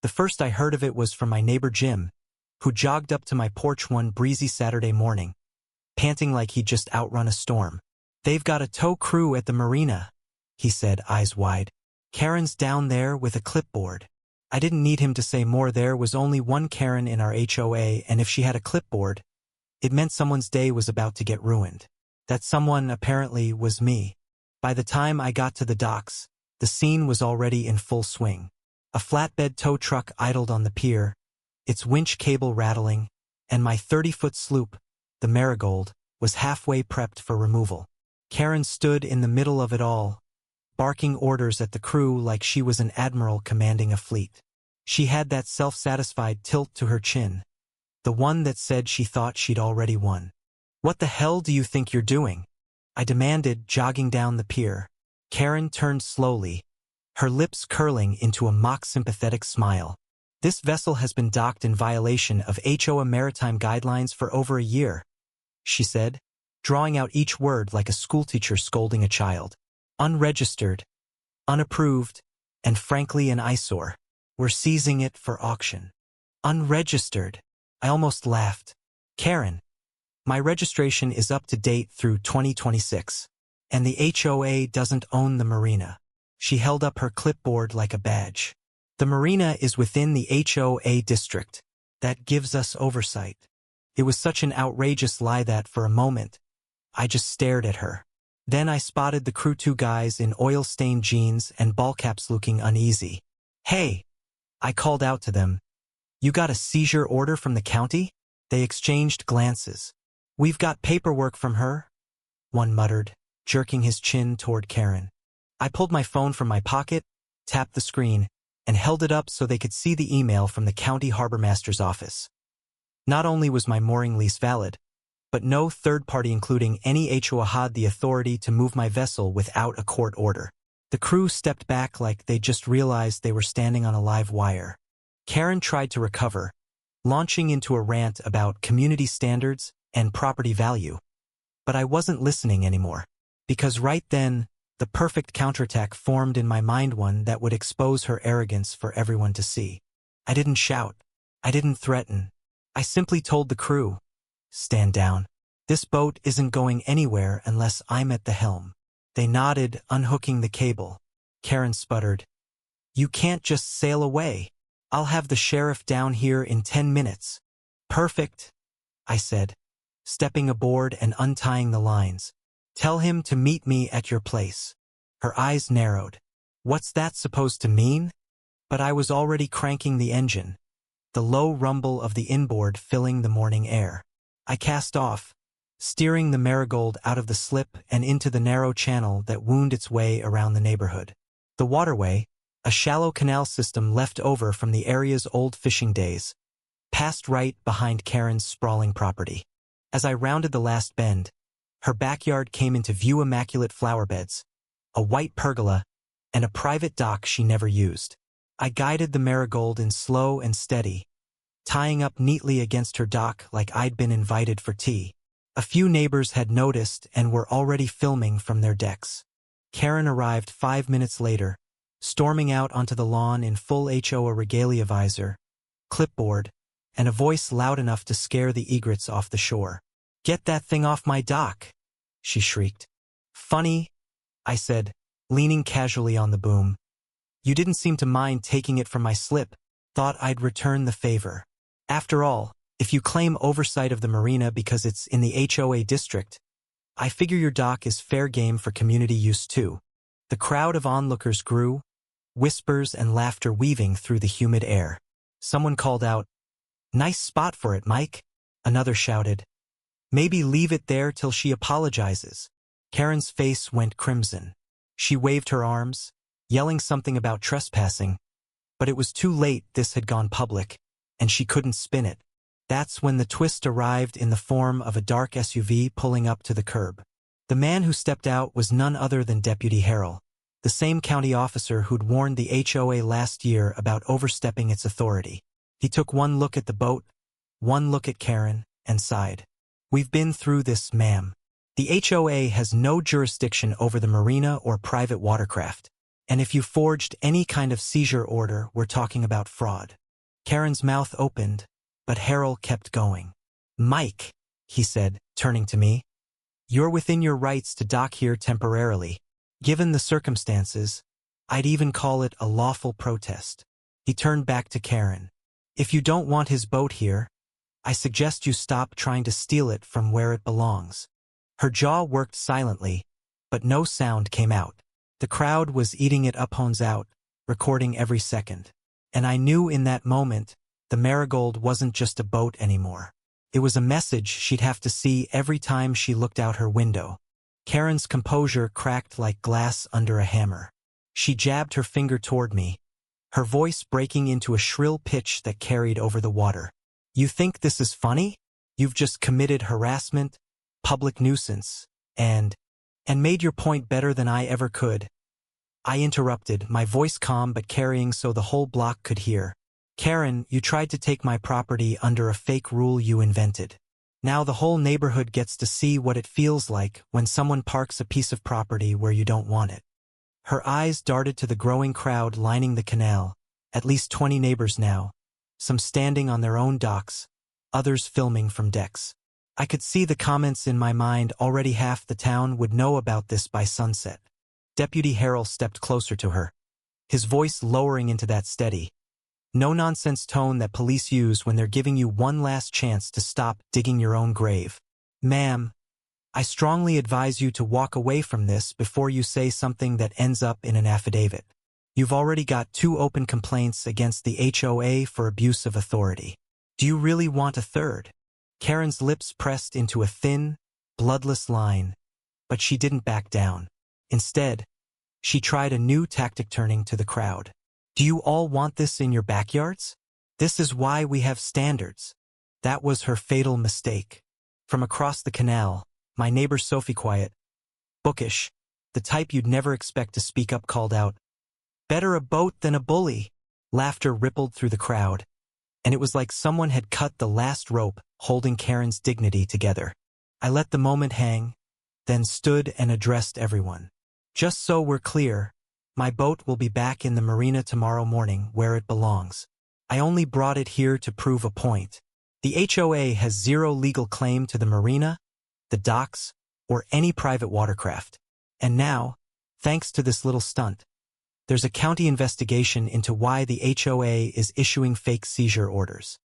The first I heard of it was from my neighbor Jim, who jogged up to my porch one breezy Saturday morning, panting like he'd just outrun a storm. "They've got a tow crew at the marina," he said, eyes wide. "Karen's down there with a clipboard." I didn't need him to say more. There was only one Karen in our HOA, and if she had a clipboard, it meant someone's day was about to get ruined. That someone, apparently, was me. By the time I got to the docks, the scene was already in full swing. A flatbed tow truck idled on the pier, its winch cable rattling, and my 30-foot sloop, the Marigold, was halfway prepped for removal. Karen stood in the middle of it all, barking orders at the crew like she was an admiral commanding a fleet. She had that self-satisfied tilt to her chin, the one that said she thought she'd already won. "What the hell do you think you're doing?" I demanded, jogging down the pier. Karen turned slowly, her lips curling into a mock-sympathetic smile. "This vessel has been docked in violation of HOA maritime guidelines for over a year," she said, drawing out each word like a schoolteacher scolding a child. "Unregistered, unapproved, and frankly an eyesore. We're seizing it for auction." Unregistered. I almost laughed. "Karen, my registration is up to date through 2026, and the HOA doesn't own the marina." She held up her clipboard like a badge. "The marina is within the HOA district. That gives us oversight." It was such an outrageous lie that, for a moment, I just stared at her. Then I spotted the crew, two guys in oil-stained jeans and ballcaps looking uneasy. "Hey," I called out to them. "You got a seizure order from the county?" They exchanged glances. "We've got paperwork from her," one muttered, jerking his chin toward Karen. I pulled my phone from my pocket, tapped the screen, and held it up so they could see the email from the county harbormaster's office. Not only was my mooring lease valid, but no third party, including any HOA, had the authority to move my vessel without a court order. The crew stepped back like they just realized they were standing on a live wire. Karen tried to recover, launching into a rant about community standards and property value. But I wasn't listening anymore, because right then, the perfect counterattack formed in my mind, one that would expose her arrogance for everyone to see. I didn't shout. I didn't threaten. I simply told the crew, "Stand down. This boat isn't going anywhere unless I'm at the helm." They nodded, unhooking the cable. Karen sputtered, "You can't just sail away. I'll have the sheriff down here in 10 minutes. "Perfect," I said, stepping aboard and untying the lines. "Tell him to meet me at your place." Her eyes narrowed. What's that supposed to mean? But I was already cranking the engine, the low rumble of the inboard filling the morning air. I cast off, steering the Marigold out of the slip and into the narrow channel that wound its way around the neighborhood. The waterway, a shallow canal system left over from the area's old fishing days, passed right behind Karen's sprawling property. As I rounded the last bend, her backyard came into view: immaculate flowerbeds, a white pergola, and a private dock she never used. I guided the Marigold in slow and steady, tying up neatly against her dock like I'd been invited for tea. A few neighbors had noticed and were already filming from their decks. Karen arrived 5 minutes later, storming out onto the lawn in full HOA regalia, visor, clipboard, and a voice loud enough to scare the egrets off the shore. "Get that thing off my dock!" she shrieked. "Funny," I said, leaning casually on the boom. "You didn't seem to mind taking it from my slip. Thought I'd return the favor. After all, if you claim oversight of the marina because it's in the HOA district, I figure your dock is fair game for community use too." The crowd of onlookers grew, whispers and laughter weaving through the humid air. Someone called out, "Nice spot for it, Mike." Another shouted, "Maybe leave it there till she apologizes." Karen's face went crimson. She waved her arms, yelling something about trespassing, but it was too late. This had gone public, and she couldn't spin it. That's when the twist arrived in the form of a dark SUV pulling up to the curb. The man who stepped out was none other than Deputy Harrell, the same county officer who'd warned the HOA last year about overstepping its authority. He took one look at the boat, one look at Karen, and sighed. "We've been through this, ma'am. The HOA has no jurisdiction over the marina or private watercraft. And if you forged any kind of seizure order, we're talking about fraud. Karen's mouth opened, but Harold kept going. Mike, he said, turning to me, you're within your rights to dock here temporarily. Given the circumstances, I'd even call it a lawful protest. He turned back to Karen. If you don't want his boat here, I suggest you stop trying to steal it from where it belongs. Her jaw worked silently, but no sound came out. The crowd was eating it up out, recording every second. And I knew in that moment, the Marigold wasn't just a boat anymore. It was a message she'd have to see every time she looked out her window. Karen's composure cracked like glass under a hammer. She jabbed her finger toward me, her voice breaking into a shrill pitch that carried over the water. You think this is funny? You've just committed harassment, public nuisance, and made your point better than I ever could. I interrupted, my voice calm but carrying so the whole block could hear. Karen, you tried to take my property under a fake rule you invented. Now the whole neighborhood gets to see what it feels like when someone parks a piece of property where you don't want it. Her eyes darted to the growing crowd lining the canal, at least 20 neighbors now, some standing on their own docks, others filming from decks. I could see the comments in my mind. Already half the town would know about this by sunset. Deputy Harold stepped closer to her, his voice lowering into that steady, no-nonsense tone that police use when they're giving you one last chance to stop digging your own grave. Ma'am, I strongly advise you to walk away from this before you say something that ends up in an affidavit. You've already got 2 open complaints against the HOA for abuse of authority. Do you really want a third? Karen's lips pressed into a thin, bloodless line, but she didn't back down. Instead, she tried a new tactic, turning to the crowd. Do you all want this in your backyards? This is why we have standards. That was her fatal mistake. From across the canal, my neighbor Sophie, quiet, bookish, the type you'd never expect to speak up, called out, "Better a boat than a bully." Laughter rippled through the crowd, and it was like someone had cut the last rope holding Karen's dignity together. I let the moment hang, then stood and addressed everyone. Just so we're clear, my boat will be back in the marina tomorrow morning where it belongs. I only brought it here to prove a point. The HOA has zero legal claim to the marina, the docks, or any private watercraft. And now, thanks to this little stunt, there's a county investigation into why the HOA is issuing fake seizure orders.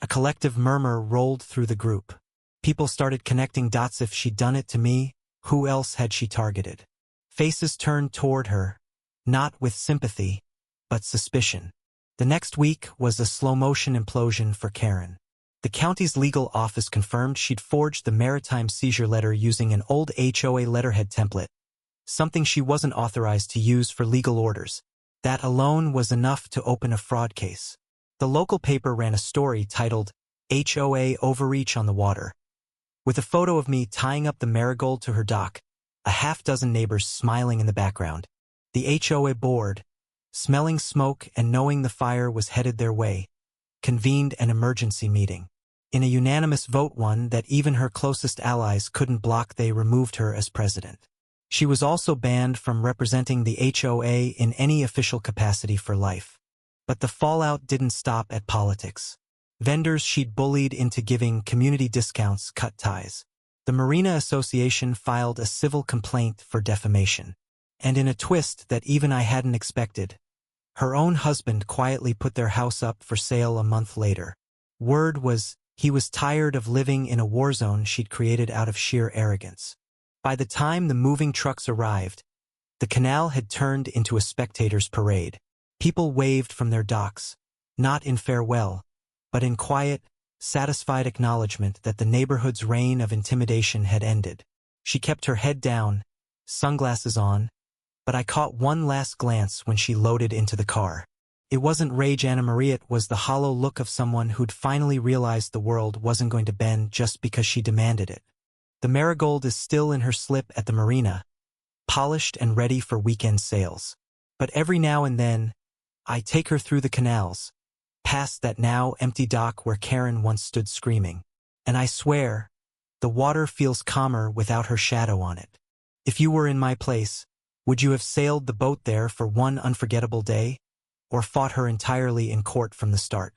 A collective murmur rolled through the group. People started connecting dots. If she'd done it to me, who else had she targeted? Faces turned toward her, not with sympathy, but suspicion. The next week was a slow-motion implosion for Karen. The county's legal office confirmed she'd forged the maritime seizure letter using an old HOA letterhead template, something she wasn't authorized to use for legal orders. That alone was enough to open a fraud case. The local paper ran a story titled, "HOA Overreach on the Water," with a photo of me tying up the Marigold to her dock, a half-dozen neighbors smiling in the background. The HOA board, smelling smoke and knowing the fire was headed their way, convened an emergency meeting. In a unanimous vote, one that even her closest allies couldn't block, they removed her as president. She was also banned from representing the HOA in any official capacity for life. But the fallout didn't stop at politics. Vendors she'd bullied into giving community discounts cut ties. The Marina Association filed a civil complaint for defamation. And in a twist that even I hadn't expected, her own husband quietly put their house up for sale a month later. Word was, he was tired of living in a war zone she'd created out of sheer arrogance. By the time the moving trucks arrived, the canal had turned into a spectator's parade. People waved from their docks, not in farewell, but in quiet, satisfied acknowledgement that the neighborhood's reign of intimidation had ended. She kept her head down, sunglasses on, but I caught one last glance when she loaded into the car. It wasn't rage, Anna Maria, it was the hollow look of someone who'd finally realized the world wasn't going to bend just because she demanded it. The Marigold is still in her slip at the marina, polished and ready for weekend sales. But every now and then, I take her through the canals, past that now empty dock where Karen once stood screaming. And I swear, the water feels calmer without her shadow on it. If you were in my place, Would you have sailed the boat there for one unforgettable day, or fought her entirely in court from the start?